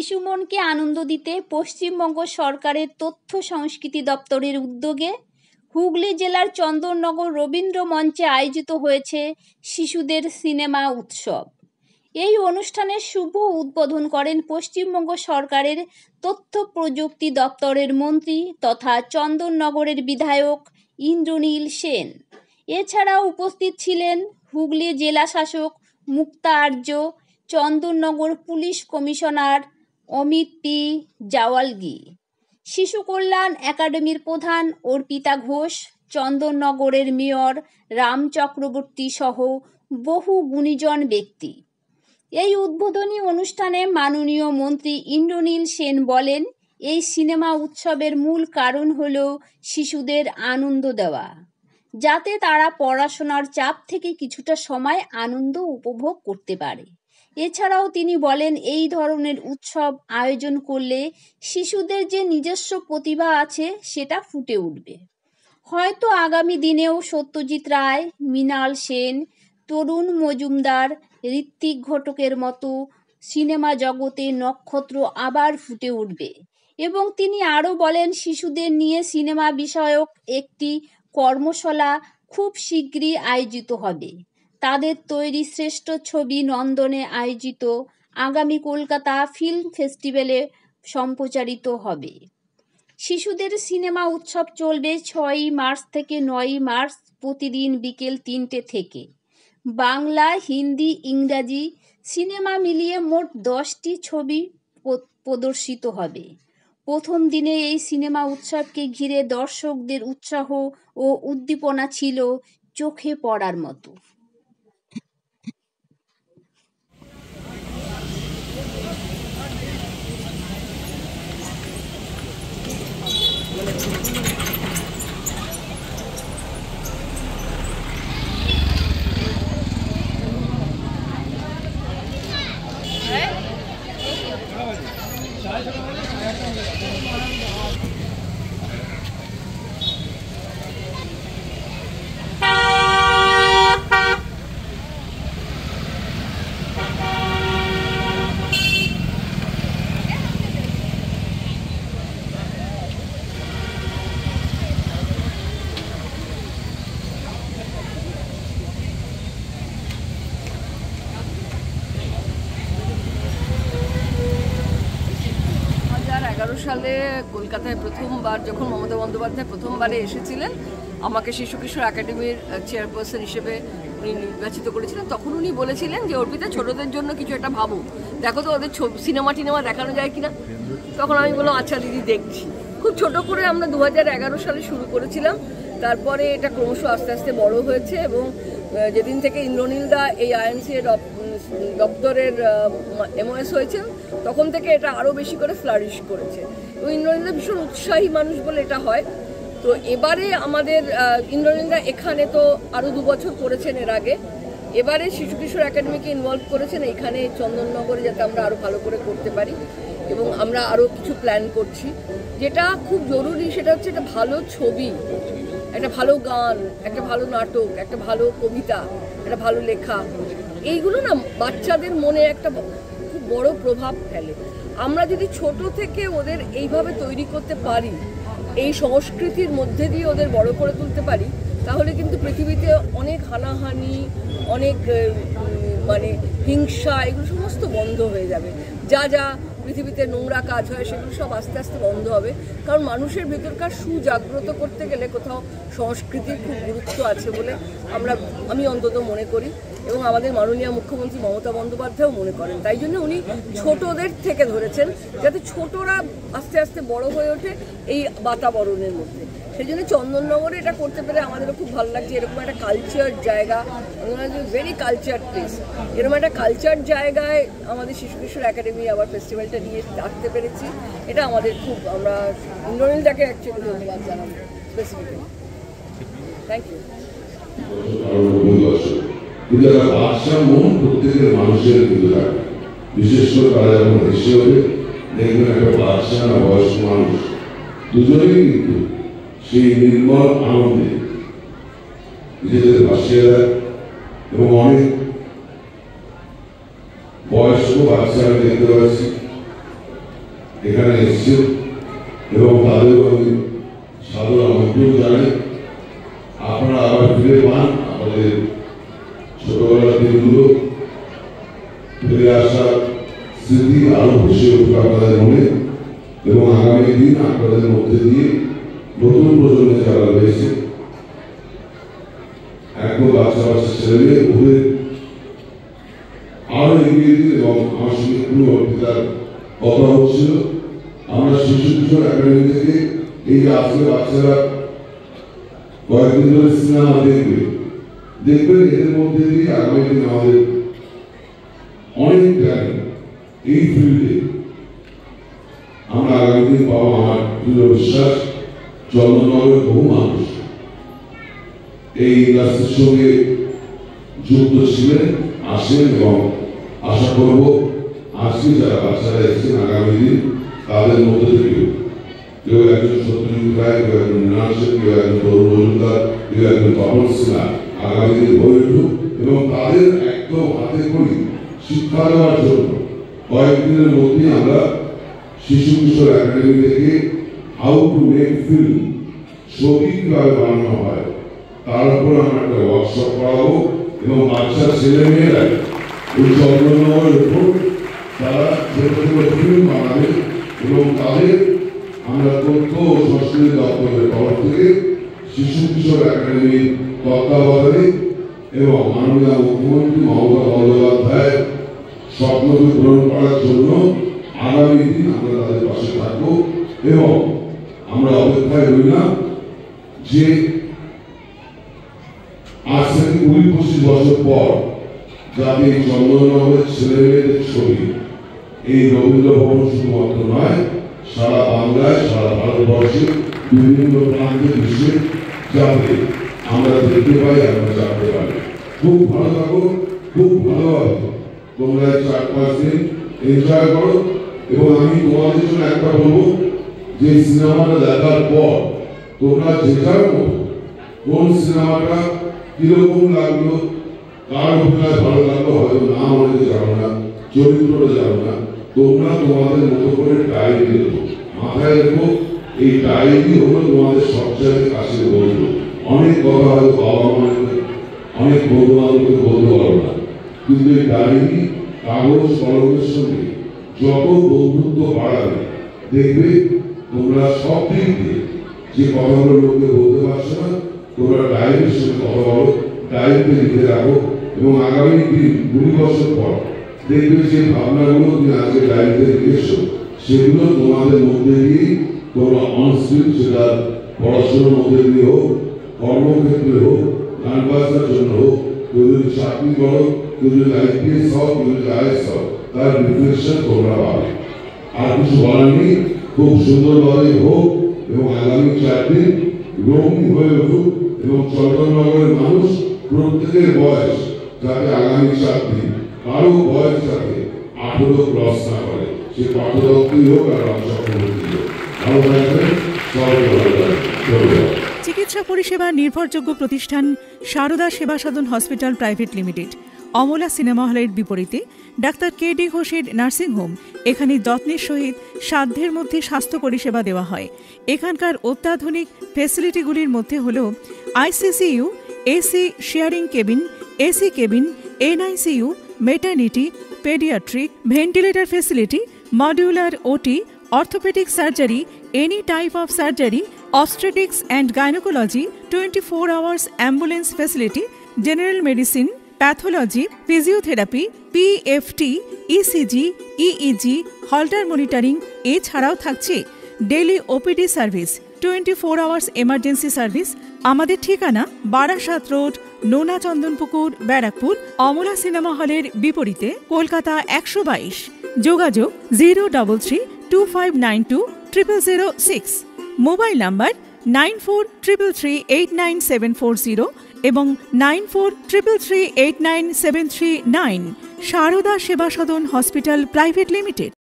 শিশু মনকে আনন্দ দিতে পশ্চিমবঙ্গ সরকারের তথ্য সংস্কৃতি দপ্তরের উদ্যোগে হুগলি জেলার চন্দননগর রবীন্দ্র মঞ্চে আয়োজিত হয়েছে শিশুদের সিনেমা উৎসব। এই অনুষ্ঠানের শুভ উদ্বোধন করেন পশ্চিমবঙ্গ সরকারের তথ্য প্রযুক্তি দপ্তরের মন্ত্রী তথা চন্দননগরের বিধায়ক ইন্দ্রনীল সেন। এছাড়াও উপস্থিত ছিলেন হুগলি জেলা শাসক Mukta Arya, Chandannagar police commissioner Amit P Jawalgi, শিশু কল্যাণ একাডেমির প্রধান অর্পিতা ঘোষ, চন্দননগরের মেয়র রাম চক্রবর্তী সহ বহু গুণীজন ব্যক্তি। এই উদ্বোধনী অনুষ্ঠানে মাননীয় মন্ত্রী ইন্দ্রনীল সেন বলেন, এই সিনেমা উৎসবের মূল কারণ হল শিশুদের আনন্দ দেওয়া, যাতে তারা পড়াশোনার চাপ থেকে কিছুটা সময় আনন্দ উপভোগ করতে পারে। এছাড়াও তিনি বলেন, এই ধরনের উৎসব আয়োজন করলে শিশুদের যে নিজস্ব প্রতিভা আছে সেটা ফুটে উঠবে। হয়তো আগামী দিনেও সত্যজিৎ রায়, মৃণাল সেন, তরুণ মজুমদার, ঋত্বিক ঘটকের মতো সিনেমা জগতে নক্ষত্র আবার ফুটে উঠবে। এবং তিনি আরও বলেন, শিশুদের নিয়ে সিনেমা বিষয়ক একটি কর্মশালা খুব শীঘ্রই আয়োজিত হবে। তাদের তৈরি শ্রেষ্ঠ ছবি নন্দনে আয়োজিত আগামী কলকাতা ফিল্ম ফেস্টিভ্যালে সম্প্রচারিত হবে। শিশুদের সিনেমা উৎসব চলবে 6ই মার্চ থেকে 9ই মার্চ প্রতিদিন বিকেল 3টে থেকে। বাংলা, হিন্দি, ইংরাজি সিনেমা মিলিয়ে মোট 10টি ছবি প্রদর্শিত হবে। প্রথম দিনে এই সিনেমা উৎসবকে ঘিরে দর্শকদের উৎসাহ ও উদ্দীপনা ছিল চোখে পড়ার মতো। সালে কলকাতায় প্রথমবার যখন মমতা বন্দ্যোপাধ্যায় প্রথমবারে এসেছিলেন, আমাকে শিশু কিশোর একাডেমির চেয়ারপারসন হিসেবে উনি নির্বাচিত করেছিলেন। তখন উনি বলেছিলেন যে অর্পিতা, ছোটদের জন্য কিছু একটা ভাবো, দেখো তো ওদের সিনেমা টিনেমা দেখানো যায় কিনা। তখন আমি বললাম, আচ্ছা দিদি, দেখছি। খুব ছোট করে আমরা 2011 সালে শুরু করেছিলাম। তারপরে এটা ক্রমশ আস্তে আস্তে বড় হয়েছে এবং যেদিন থেকে ইন্দ্রনীল দা এই আইএনসি এর দপ্তরের এমওএস হয়েছেন, তখন থেকে এটা আরও বেশি করে ফ্লারিশ করেছে। এবং ইন্দ্রনীল দা ভীষণ উৎসাহী মানুষ বলে এটা হয়। তো এবারে আমাদের ইন্দ্রনীল দা এখানে তো আরও 2 বছর করেছেন এর আগে। এবারে শিশু কিশোর একাডেমিকে ইনভলভ করেছেন এখানে চন্দননগরে, যাতে আমরা আরও ভালো করে করতে পারি। এবং আমরা আরও কিছু প্ল্যান করছি। যেটা খুব জরুরি সেটা হচ্ছে একটা ভালো ছবি, একটা ভালো গান, একটা ভালো নাটক, একটা ভালো কবিতা, একটা ভালো লেখা। এইগুলো না বাচ্চাদের মনে একটা খুব বড় প্রভাব ফেলে। আমরা যদি ছোট থেকে ওদের এইভাবে তৈরি করতে পারি, এই সংস্কৃতির মধ্যে দিয়ে ওদের বড় করে তুলতে পারি, তাহলে কিন্তু পৃথিবীতে অনেক হানাহানি, অনেক মানে হিংসা, এগুলো সমস্ত বন্ধ হয়ে যাবে। যা যা পৃথিবীতে নোংরা কাজ হয় সেগুলো সব আস্তে আস্তে বন্ধ হবে। কারণ মানুষের ভেতরকার সুজাগ্রত করতে গেলে কোথাও সংস্কৃতির খুব গুরুত্ব আছে বলে আমি অন্তত মনে করি। এবং আমাদের মাননীয় মুখ্যমন্ত্রী মমতা বন্দ্যোপাধ্যায়ও মনে করেন। তাই জন্য উনি ছোটদের থেকে ধরেছেন, যাতে ছোটরা আস্তে আস্তে বড় হয়ে ওঠে এই বাতাবরণের মধ্যে। সেই জন্য চন্দননগরে এটা করতে পেরে আমাদেরও খুব ভালো লাগছে। এরকম একটা কালচার জায়গা, ভেরি কালচার প্লেস, এরকম একটা কালচার জায়গায় আমাদের শিশু কিশোর একাডেমি আবার ফেস্টিভ্যালটা নিয়ে রাখতে পেরেছি। এটা আমাদের খুব, আমরা ইন্দ্রনীলদাকে অ্যাকচুয়ালি ধন্যবাদ জানাবো স্পেসিফিক্যালি। Thank you. কিন্তু একটা বাচ্চা মন প্রত্যেকের মানুষের কিন্তু থাকে, বিশেষ করে তারা যখন হেসে ওঠে, দেখবেন একটা বাচ্চা না বয়স্ক মানুষ দুজনেই কিন্তু সেই নির্মল আনন্দে নিজেদের ভাসিয়ে দেয়। এবং অনেক বয়স্ক বাচ্চারা দেখতে পাচ্ছি এখানে এসছে এবং তাদের আমি সাদর আমন্ত্রণ জানাই। আপনারা আবার ফিরে পান আমাদের ছোটবেলার দিনগুলো, ফিরে আসা স্মৃতি আরো বেশি উঠবে আপনাদের মনে, এবং আগামী দিন আপনাদের মধ্যে দিয়ে নতুন প্রজন্মে যারা রয়েছে একদম বাচ্চা বাচ্চা ছেলে ওদের আরো এগিয়ে দিন। এবং আমার সঙ্গে পুরো অর্পিতার কথা হচ্ছিল, আমরা শিশু কিশোর একাডেমি থেকে এই যে আজকে বাচ্চারা কয়েকদিন ধরে সিনেমা দেখবেন এদের মধ্যে দিয়ে আগামী দিন আমাদের অনেক ট্যালেন্ট এই ফিল্ডে আমরা আগামী দিন পাবো। আমার দৃঢ় বিশ্বাস চন্দননগরের বহু মানুষ এই ইন্ডাস্ট্রির সঙ্গে যুক্ত ছিলেন, আসেন, এবং আশা করব আজকে যারা বাচ্চারা এসেছেন আগামী দিন তাদের মধ্যে থেকে কেউ একজন সত্যজিৎ রায়, কেউ একজন মৃণাল সেন, কেউ একজন তরুণ মজুমদার, কেউ একজন তপন সিনহা আগামী দিন হয়ে উঠুক, এবং তাদের একদম হাতে করি শিক্ষা দেওয়ার জন্য কয়েকদিনের মধ্যে আমরা শিশু কিশোর একাডেমি থেকে হাউ টু মেক ফিল্ম, ছবি কিভাবে বানানো হয় তার উপর আমরা একটা ওয়ার্কশপ করাবো, এবং বাচ্চা ছেলে মেয়েরা ওই চন্দ্রনগরের উপর তারা ছোট ছোট ফিল্ম বানাবে, এবং তাদের আমরা তথ্য ও সংস্কৃতি দপ্তরের তরফ থেকে শিশু কিশোর একাডেমির তত্ত্বাবধানে এবং মাননীয় মুখ্যমন্ত্রী মমতা বন্দ্যোপাধ্যায়ের স্বপ্নকে পূরণ করার জন্য আগামী দিন আমরা তাদের পাশে থাকবো। এবং আমরা অপেক্ষায় রইলাম যে আজ থেকে 20-25 বছর পর যাতে এই চন্দননগরের ছেলে মেয়েদের ছবি এই রবীন্দ্র ভবন শুধুমাত্র নয়, সারা বাংলায়, সারা ভারতবর্ষে বিভিন্ন প্রান্তে বিশ্বে যাতে আমরা দেখতে পাই, আমরা জানতে পারি। খুব ভালো থাকো, খুব ভালোভাবে তোমরা 4-5 দিন এনজয় করো। এবং আমি তোমাদের জন্য একটা বলবো যে সিনেমাটা দেখার পর তোমরা যে যার মতো কোন সিনেমাটা কিরকম লাগলো, কার অভিনয় ভালো লাগলো হয়তো না অনেকে জানো না, চরিত্রটা জানো না, তোমরা তোমাদের মতো করে ডায়েরি লেখো। মাথায় রেখো এই ডায়েরি হলো তোমাদের সবচেয়ে কাছের বন্ধু। অনেক কথা হয়তো বাবা মাকে, অনেক বন্ধু বান্ধবকে বলতে পারো না, কিন্তু এই ডায়েরি কাগজ কলমের সঙ্গে যত বন্ধুত্ব বাড়াবে দেখবে তোমরা সব দিক দিয়ে যে কথাগুলো লোককে বলতে পারছো না তোমরা ডায়েরির সঙ্গে কথা বলো, ডায়েরিতে লিখে রাখো, এবং আগামী দিন 20 বছর পর দেখবে যে ভাবনাগুলো তুমি আজকে ডায়েরিতে লিখেছো সেগুলো তোমাদের মধ্যে দিয়েই তোমরা অনস্ক্রিন, সেটা পড়াশোনার মধ্যে দিয়ে হোক, কর্মক্ষেত্রে হোক, গান বাজনার জন্য হোক, কেউ যদি চাকরি করো, কেউ যদি IPS হও, কেউ যদি IAS হও, তার রিফ্লেকশন তোমরা পাবে। আর কিছু বলার নেই, খুব সুন্দরভাবে হোক এবং আগামী 4 দিন রঙিন হয়ে উঠুক, এবং চন্দননগরের মানুষ প্রত্যেকের বয়স যাতে আগামী 4 দিন কারো বয়স যাতে 18 ক্রস না করে, সে পাঠ্যদপ্তরই হোক আর অংশগ্রহণী হোক। ভালো থাকবেন, সবাই ভালো থাকবেন। চিকিৎসা পরিষেবা নির্ভরযোগ্য প্রতিষ্ঠান Sarada Seva Sadan hospital private limited, Amala cinema হলের বিপরীতে ডাক্তার KD ঘোষের নার্সিংহোম। এখানে যত্নের সহিত সাধ্যের মধ্যে স্বাস্থ্য পরিষেবা দেওয়া হয়। এখানকার অত্যাধুনিক ফেসিলিটিগুলির মধ্যে হল ICCU, AC sharing cabin, AC cabin, NICU, maternity, paediatric, ventilator facility, modular OT, orthopaedic surgery, any type of surgery, obstetrics and gynecology, 24 hours ambulance facility, general medicine, pathology, physiotherapy, PFT, ECG, EEG, Holter monitoring, এছাড়াও থাকছে daily OPD service, 24 hours emergency service. আমাদের ঠিকানা Barasat road, নোনা Chandanpukur, Barrackpore, Amala cinema হলের বিপরীতে, কলকাতা 122। যোগাযোগ 03325920006। Mobile number 9433389740 এবং 9433389739। Sarada Seva Sadan hospital private limited.